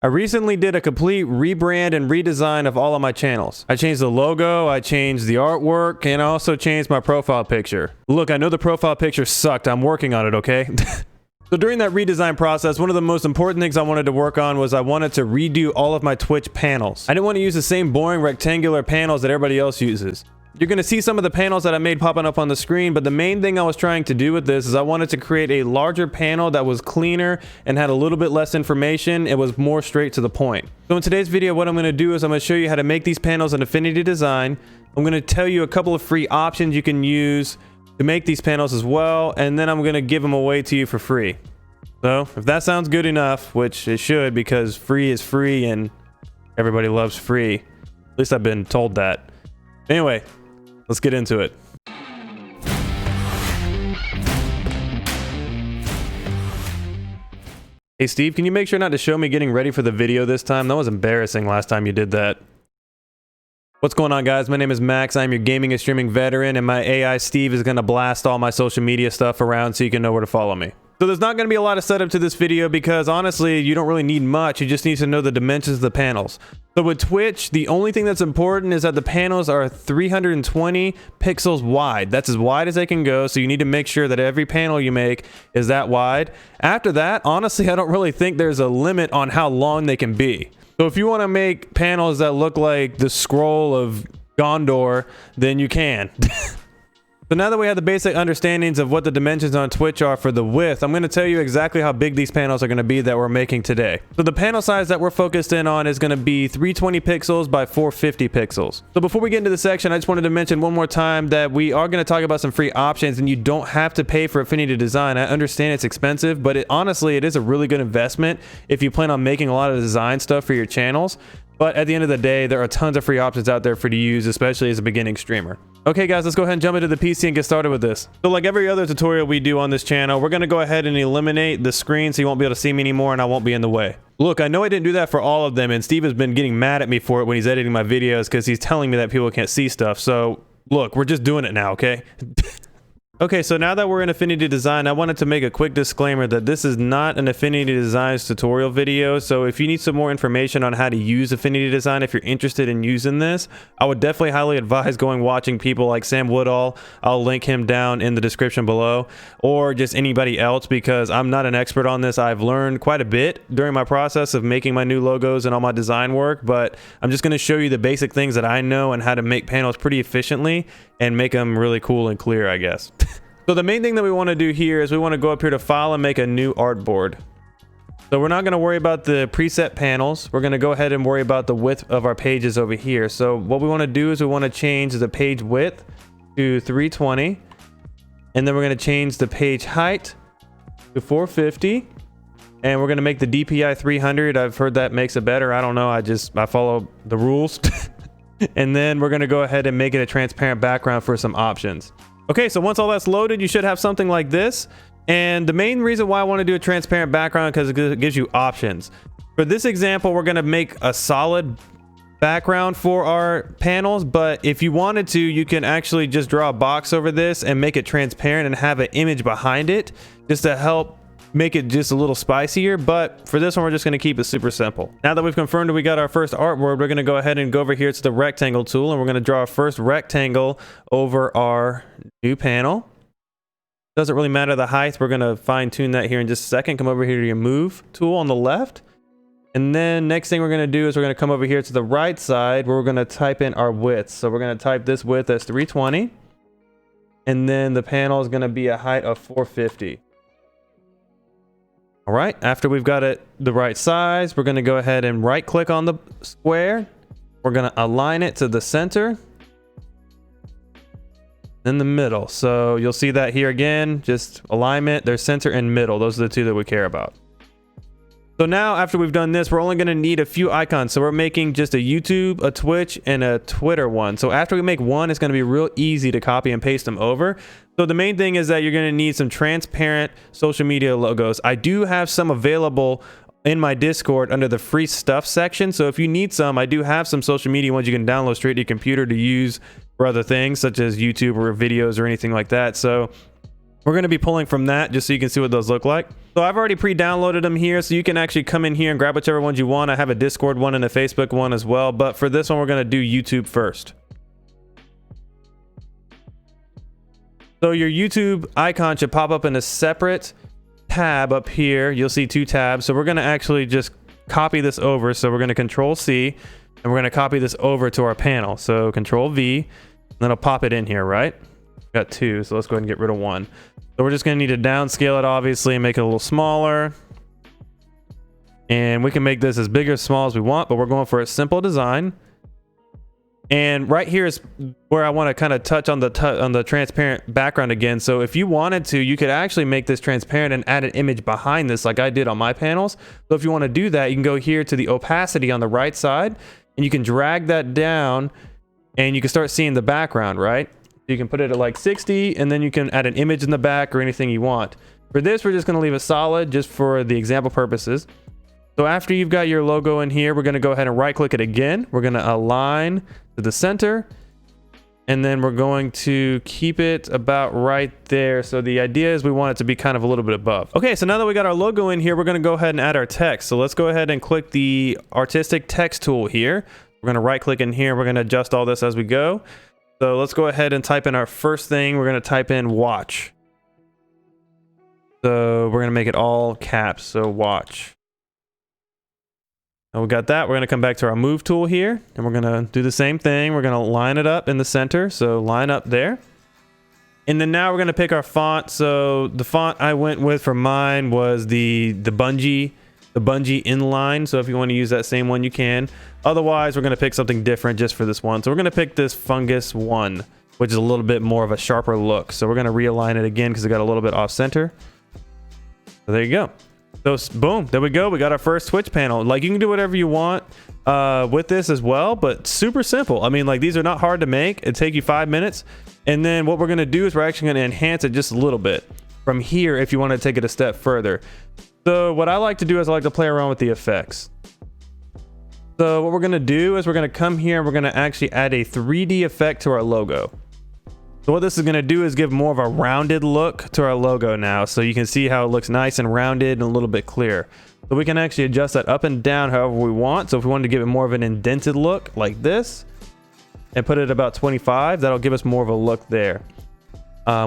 I recently did a complete rebrand and redesign of all of my channels. I changed the logo, I changed the artwork, and I also changed my profile picture. Look, I know the profile picture sucked. I'm working on it, okay? So during that redesign process, one of the most important things I wanted to work on was I wanted to redo all of my Twitch panels. I didn't want to use the same boring rectangular panels that everybody else uses. You're going to see some of the panels that I made popping up on the screen, but the main thing I was trying to do with this is I wanted to create a larger panel that was cleaner and had a little bit less information. It was more straight to the point. So in today's video, what I'm going to do is I'm going to show you how to make these panels in Affinity Design. I'm going to tell you a couple of free options you can use to make these panels as well, and then I'm going to give them away to you for free. So if that sounds good enough, which it should, because free is free and everybody loves free. At least I've been told that. Anyway, let's get into it. Hey Steve, can you make sure not to show me getting ready for the video this time? That was embarrassing last time you did that. What's going on, guys? My name is Max. I'm your gaming and streaming veteran, and my AI Steve is going to blast all my social media stuff around so you can know where to follow me. So there's not going to be a lot of setup to this video because honestly, you don't really need much. You just need to know the dimensions of the panels. So with Twitch, the only thing that's important is that the panels are 320 pixels wide. That's as wide as they can go. So you need to make sure that every panel you make is that wide. After that, honestly, I don't really think there's a limit on how long they can be. So if you want to make panels that look like the scroll of Gondor, then you can. So now that we have the basic understandings of what the dimensions on Twitch are for the width, I'm going to tell you exactly how big these panels are going to be that we're making today. So the panel size that we're focused in on is going to be 320 pixels by 450 pixels. So before we get into the section, I just wanted to mention one more time that we are going to talk about some free options, and you don't have to pay for Affinity Design. I understand it's expensive, but honestly, it is a really good investment if you plan on making a lot of design stuff for your channels. But at the end of the day, there are tons of free options out there for you to use, especially as a beginning streamer. Okay guys, let's go ahead and jump into the PC and get started with this. So like every other tutorial we do on this channel, we're going to go ahead and eliminate the screen so you won't be able to see me anymore and I won't be in the way. Look, I know I didn't do that for all of them, and Steve has been getting mad at me for it when he's editing my videos because he's telling me that people can't see stuff. So look, we're just doing it now, okay? Okay, so now that we're in Affinity Design, I wanted to make a quick disclaimer that this is not an Affinity Design tutorial video. So if you need some more information on how to use Affinity Design, if you're interested in using this, I would definitely highly advise going watching people like Sam Woodall. I'll link him down in the description below, or just anybody else, because I'm not an expert on this. I've learned quite a bit during my process of making my new logos and all my design work, but I'm just going to show you the basic things that I know and how to make panels pretty efficiently and make them really cool and clear, I guess. So the main thing that we want to do here is we want to go up here to File and make a new artboard. So we're not going to worry about the preset panels. We're going to go ahead and worry about the width of our pages over here. So what we want to do is we want to change the page width to 320. And then we're going to change the page height to 450. And we're going to make the DPI 300. I've heard that makes it better. I don't know. I follow the rules. And then we're going to go ahead and make it a transparent background for some options. Okay, so once all that's loaded, you should have something like this. And the main reason why I want to do a transparent background because it gives you options. For this example, we're going to make a solid background for our panels, but if you wanted to, you can actually just draw a box over this and make it transparent and have an image behind it just to help make it just a little spicier. But for this one, we're just going to keep it super simple. Now that we've confirmed that we got our first artboard, we're going to go ahead and go over here to the rectangle tool, and we're going to draw our first rectangle over our new panel. Doesn't really matter the height. We're going to fine tune that here in just a second. Come over here to your move tool on the left. And then next thing we're going to do is we're going to come over here to the right side where we're going to type in our width. So we're going to type this width as 320. And then the panel is going to be a height of 450. All right, after we've got it the right size, we're going to go ahead and right click on the square. We're going to align it to the center in the middle. So you'll see that here again, just alignment, there's center and middle. Those are the two that we care about. So now after we've done this, we're only going to need a few icons. So we're making just a YouTube, a Twitch, and a Twitter one. So after we make one, it's going to be real easy to copy and paste them over. So the main thing is that you're going to need some transparent social media logos. I do have some available in my Discord under the free stuff section. So if you need some, I do have some social media ones you can download straight to your computer to use for other things such as YouTube or videos or anything like that. So We're going to be pulling from that just so you can see what those look like. So I've already pre-downloaded them here, so you can actually come in here and grab whichever ones you want. I have a Discord one and a Facebook one as well, but for this one, we're going to do YouTube first. So your YouTube icon should pop up in a separate tab up here. You'll see 2 tabs. So we're going to actually just copy this over. So we're going to Control C and we're going to copy this over to our panel. So Control V, and then I'll pop it in here, right? Got 2, so let's go ahead and get rid of 1. So we're just going to need to downscale it, obviously, and make it a little smaller. And we can make this as big or small as we want, but we're going for a simple design. And right here is where I want to kind of touch on the transparent background again. So if you wanted to, you could actually make this transparent and add an image behind this like I did on my panels. So if you want to do that, you can go here to the opacity on the right side, and you can drag that down, and you can start seeing the background, right? You can put it at like 60, and then you can add an image in the back or anything you want. For this, we're just going to leave it solid just for the example purposes. So after you've got your logo in here, we're going to go ahead and right click it again. We're going to align to the center, and then we're going to keep it about right there. So the idea is we want it to be kind of a little bit above. Okay, so now that we got our logo in here, we're going to go ahead and add our text. So let's go ahead and click the artistic text tool here. We're going to right click in here. We're going to adjust all this as we go. So let's go ahead and type in our first thing. We're going to type in watch. So we're going to make it all caps. So watch. And we got that. We're going to come back to our move tool here, and we're going to do the same thing. We're going to line it up in the center. So line up there. And then now we're going to pick our font. So the font I went with for mine was the Bungee inline. So if you want to use that same one, you can. Otherwise, we're going to pick something different just for this one. So we're going to pick this Fungus 1, which is a little bit more of a sharper look. So we're going to realign it again because it got a little bit off center. So there you go. So boom, there we go. We got our first Twitch panel. Like, you can do whatever you want with this as well, but super simple. I mean, like, these are not hard to make. It'd take you 5 minutes. And then what we're going to do is we're actually going to enhance it just a little bit from here if you want to take it a step further. So what I like to do is I like to play around with the effects. So what we're going to do is we're going to come here and we're going to actually add a 3D effect to our logo. So what this is going to do is give more of a rounded look to our logo now. So you can see how it looks nice and rounded and a little bit clear. So we can actually adjust that up and down however we want. So if we wanted to give it more of an indented look like this and put it about 25, that'll give us more of a look there.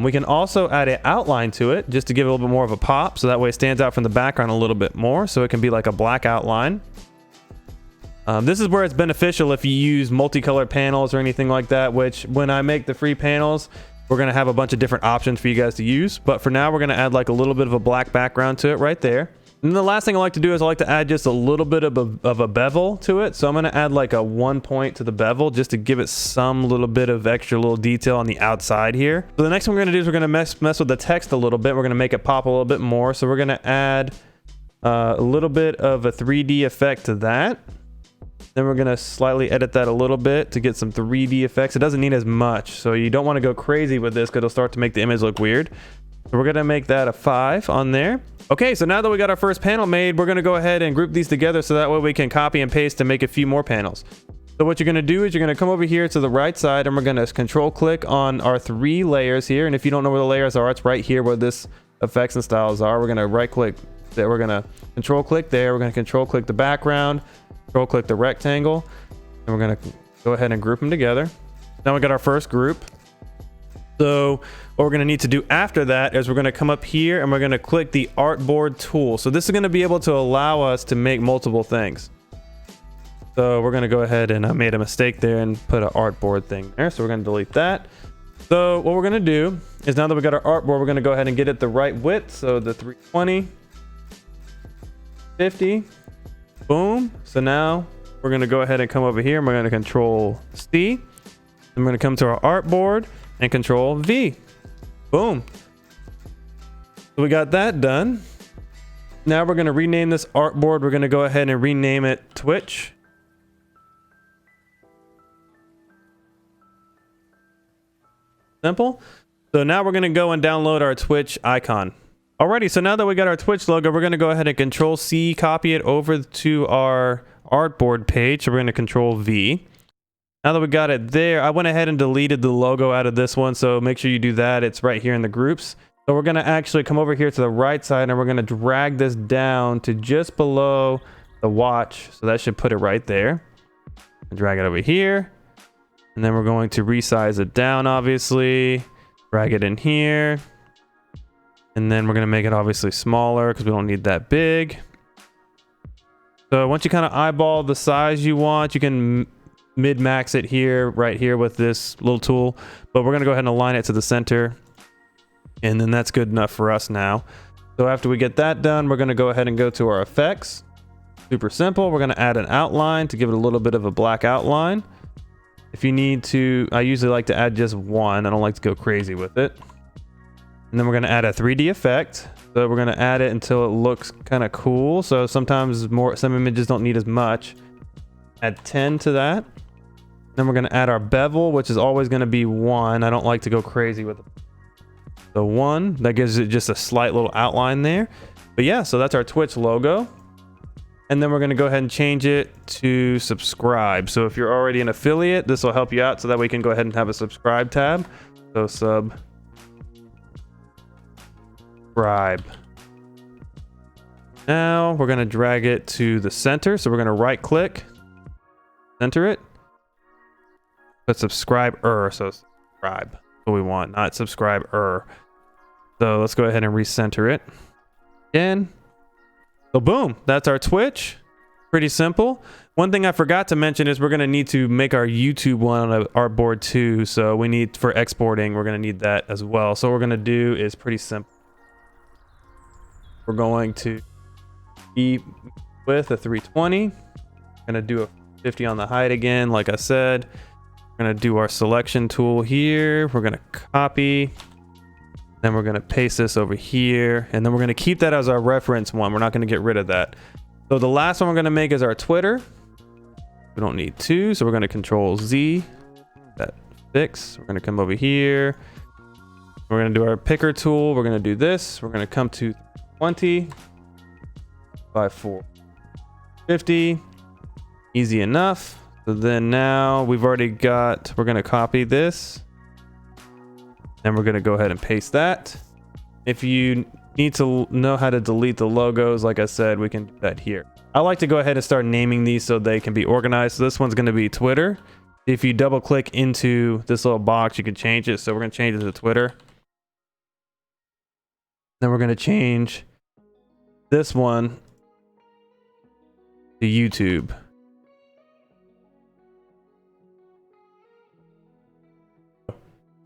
We can also add an outline to it just to give it a little bit more of a pop. So that way it stands out from the background a little bit more. So it can be like a black outline. This is where it's beneficial if you use multicolored panels or anything like that, which when I make the free panels, we're going to have a bunch of different options for you guys to use. But for now, we're going to add like a little bit of a black background to it right there. And the last thing I like to do is I like to add just a little bit of a bevel to it. So I'm going to add like a 1 point to the bevel just to give it some little bit of extra little detail on the outside here. So the next thing we're going to do is we're going to mess with the text a little bit. We're going to make it pop a little bit more. So we're going to add a little bit of a 3D effect to that. Then we're going to slightly edit that a little bit to get some 3D effects. It doesn't need as much, so you don't want to go crazy with this because it'll start to make the image look weird. So we're going to make that a 5 on there. Okay, so now that we got our first panel made, we're going to go ahead and group these together so that way we can copy and paste to make a few more panels. So what you're going to do is you're going to come over here to the right side, and we're going to control click on our 3 layers here. And if you don't know where the layers are, it's right here where this effects and styles are. We're going to right click there. We're going to control click there. We're going to control click the background. Control click the rectangle, and we're going to go ahead and group them together. Now we got our first group. So what we're going to need to do after that is we're going to come up here and we're going to click the artboard tool. So this is going to be able to allow us to make multiple things. So we're going to go ahead, and I made a mistake there and put an artboard thing there. So we're going to delete that. So what we're going to do is now that we got our artboard, we're going to go ahead and get it the right width. So the 320, 50. Boom. So now we're going to go ahead and come over here and we're going to control C. And we're going to come to our artboard and control V. Boom. So we got that done. Now we're going to rename this artboard. We're going to go ahead and rename it Twitch. Simple. So now we're going to go and download our Twitch icon. Alrighty, so now that we got our Twitch logo, we're going to go ahead and control C, copy it over to our artboard page. So we're going to control V. Now that we got it there, I went ahead and deleted the logo out of this one. So make sure you do that. It's right here in the groups. So we're going to actually come over here to the right side and we're going to drag this down to just below the watch. So that should put it right there. And drag it over here. And then we're going to resize it down, obviously. Drag it in here. And then we're going to make it obviously smaller because we don't need that big. So once you kind of eyeball the size you want, you can mid-max it here, right here with this little tool. But we're going to go ahead and align it to the center. And then that's good enough for us now. So after we get that done, we're going to go ahead and go to our effects. Super simple. We're going to add an outline to give it a little bit of a black outline. If you need to, I usually like to add just one. I don't like to go crazy with it. And then we're going to add a 3D effect. So we're going to add it until it looks kind of cool. So sometimes some images don't need as much. Add 10 to that. Then we're going to add our bevel, which is always going to be 1. I don't like to go crazy with it. So 1, that gives it just a slight little outline there. But yeah, so that's our Twitch logo. And then we're going to go ahead and change it to subscribe. So if you're already an affiliate, this will help you out so that we can go ahead and have a subscribe tab. So subscribe. Now we're going to drag it to the center. So we're going to right click, center it. But subscribe-er, so subscribe. That's what we want, not subscribe-er. So let's go ahead and recenter it. Again. So boom, that's our Twitch. Pretty simple. One thing I forgot to mention is we're going to need to make our YouTube one on our board too. So we need, for exporting, we're going to need that as well. So what we're going to do is pretty simple. We're going to be with a 320. Going to do a 50 on the height again, like I said. We're going to do our selection tool here. We're going to copy. Then we're going to paste this over here. And then we're going to keep that as our reference one. We're not going to get rid of that. So the last one we're going to make is our Twitter. We don't need 2. So we're going to Control Z. That fix. We're going to come over here. We're going to do our picker tool. We're going to do this. We're going to come to 20 by 450. Easy enough. So then now we've already got, we're going to copy this. And we're going to go ahead and paste that. If you need to know how to delete the logos, like I said, we can do that here. I like to go ahead and start naming these so they can be organized. So this one's going to be Twitter. If you double click into this little box, you can change it. So we're going to change it to Twitter. Then we're going to change this one to YouTube.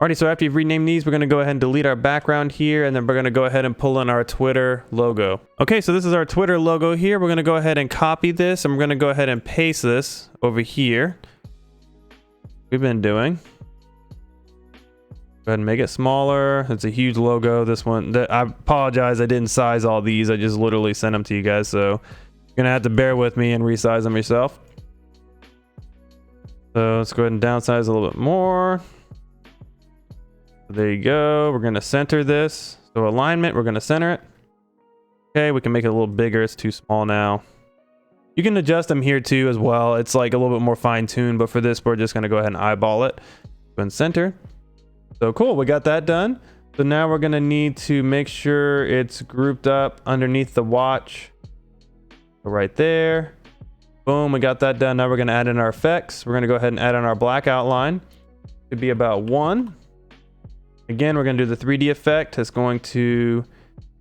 Alrighty, so after you've renamed these, we're going to go ahead and delete our background here, and then we're going to go ahead and pull in our Twitter logo. Okay, so this is our Twitter logo here. We're going to go ahead and copy this, and we're going to go ahead and paste this over here. We've been doing. Go ahead and make it smaller. It's a huge logo. This one, I apologize, I didn't size all these. I just literally sent them to you guys, so you're going to have to bear with me and resize them yourself. So let's go ahead and downsize a little bit more. There you go. We're going to center this. So alignment, we're going to center it. Okay, we can make it a little bigger. It's too small now. You can adjust them here too as well. It's like a little bit more fine-tuned, but for this, we're just going to go ahead and eyeball it. Go and center. So cool, we got that done. So now we're going to need to make sure it's grouped up underneath the watch. So right there. Boom, we got that done. Now we're going to add in our effects. We're going to go ahead and add in our black outline. It'd be about 1. Again, we're going to do the 3D effect. It's going to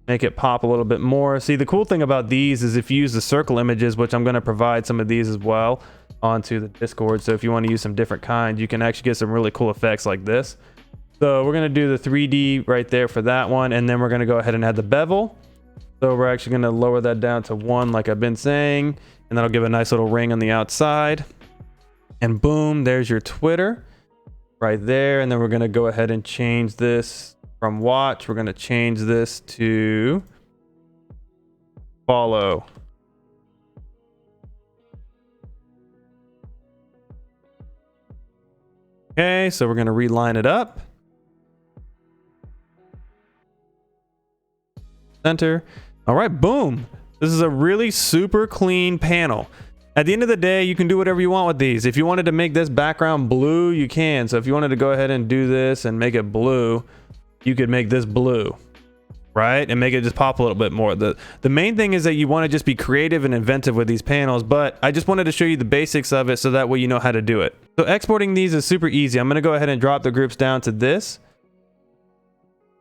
make it pop a little bit more. See, the cool thing about these is if you use the circle images, which I'm going to provide some of these as well onto the Discord. So if you want to use some different kinds, you can actually get some really cool effects like this. So we're going to do the 3D right there for that one. And then we're going to go ahead and add the bevel. So we're actually going to lower that down to 1 like I've been saying. And that'll give a nice little ring on the outside. And boom, there's your Twitter. Right there, and then we're going to go ahead and change this from watch. We're going to change this to follow. Okay, so we're going to reline it up. Center. All right, boom. This is a really super clean panel. At the end of the day, you can do whatever you want with these. If you wanted to make this background blue, you can. So if you wanted to go ahead and do this and make it blue, you could make this blue. right? And make it just pop a little bit more. The main thing is that you want to just be creative and inventive with these panels, but I just wanted to show you the basics of it so that way you know how to do it. So exporting these is super easy. I'm going to go ahead and drop the groups down to this.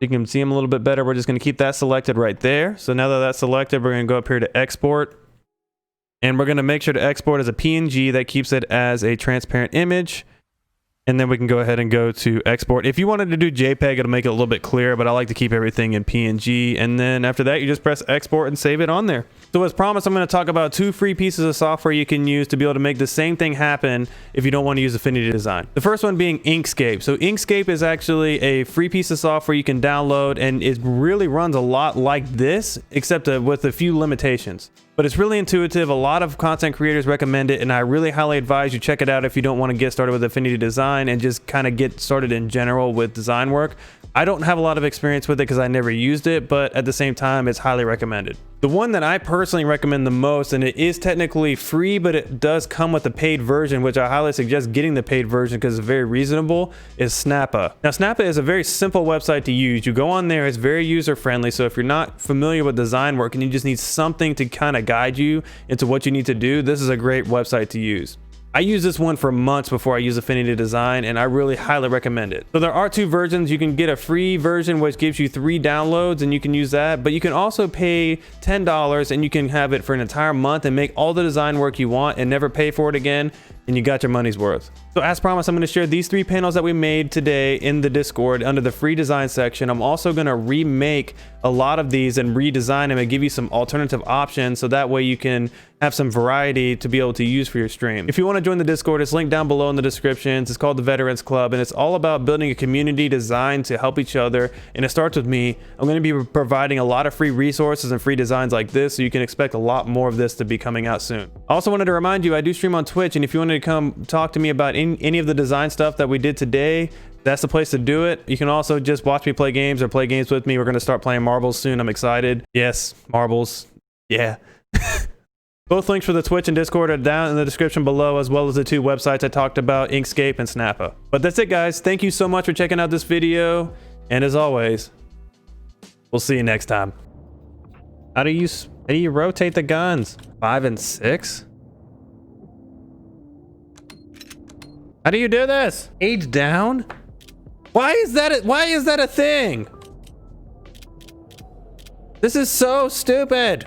You can see them a little bit better. We're just going to keep that selected right there. So now that that's selected, we're going to go up here to export. And we're going to make sure to export as a PNG. That keeps it as a transparent image. And then we can go ahead and go to export. If you wanted to do JPEG, it'll make it a little bit clearer, but I like to keep everything in PNG. And then after that, you just press export and save it on there. So as promised, I'm going to talk about 2 free pieces of software you can use to be able to make the same thing happen if you don't want to use Affinity Design. The first one being Inkscape. So Inkscape is actually a free piece of software you can download, and it really runs a lot like this, except with a few limitations. But it's really intuitive. A lot of content creators recommend it, and I really highly advise you check it out if you don't want to get started with Affinity Design and just kind of get started in general with design work. I don't have a lot of experience with it because I never used it, but at the same time, it's highly recommended. The one that I personally recommend the most, and it is technically free, but it does come with a paid version, which I highly suggest getting the paid version because it's very reasonable, is Snappa. Now, Snappa is a very simple website to use. You go on there, it's very user-friendly, so if you're not familiar with design work and you just need something to kind of guide you into what you need to do, this is a great website to use. I used this one for months before I use Affinity Design, and I really highly recommend it. So there are 2 versions. You can get a free version which gives you 3 downloads, and you can use that, but you can also pay $10 and you can have it for an entire month and make all the design work you want and never pay for it again, and you got your money's worth. So as promised, I'm going to share these 3 panels that we made today in the Discord under the free design section. I'm also going to remake a lot of these and redesign them and give you some alternative options so that way you can have some variety to be able to use for your stream. If you want to join the Discord, it's linked down below in the descriptions. It's called the Veterans Club, and it's all about building a community designed to help each other, and it starts with me. I'm going to be providing a lot of free resources and free designs like this, so you can expect a lot more of this to be coming out soon. I also wanted to remind you, I do stream on Twitch, and if you wanted to come talk to me about any of the design stuff that we did today, that's the place to do it. You can also just watch me play games or play games with me. We're going to start playing marbles soon. I'm excited. Yes, marbles. Yeah. Both links for the Twitch and Discord are down in the description below, as well as the 2 websites I talked about, Inkscape and Snappa. But that's it, guys. Thank you so much for checking out this video. And as always, we'll see you next time. How do you rotate the guns? 5 and 6? How do you do this? Age down? Why is that a thing? This is so stupid.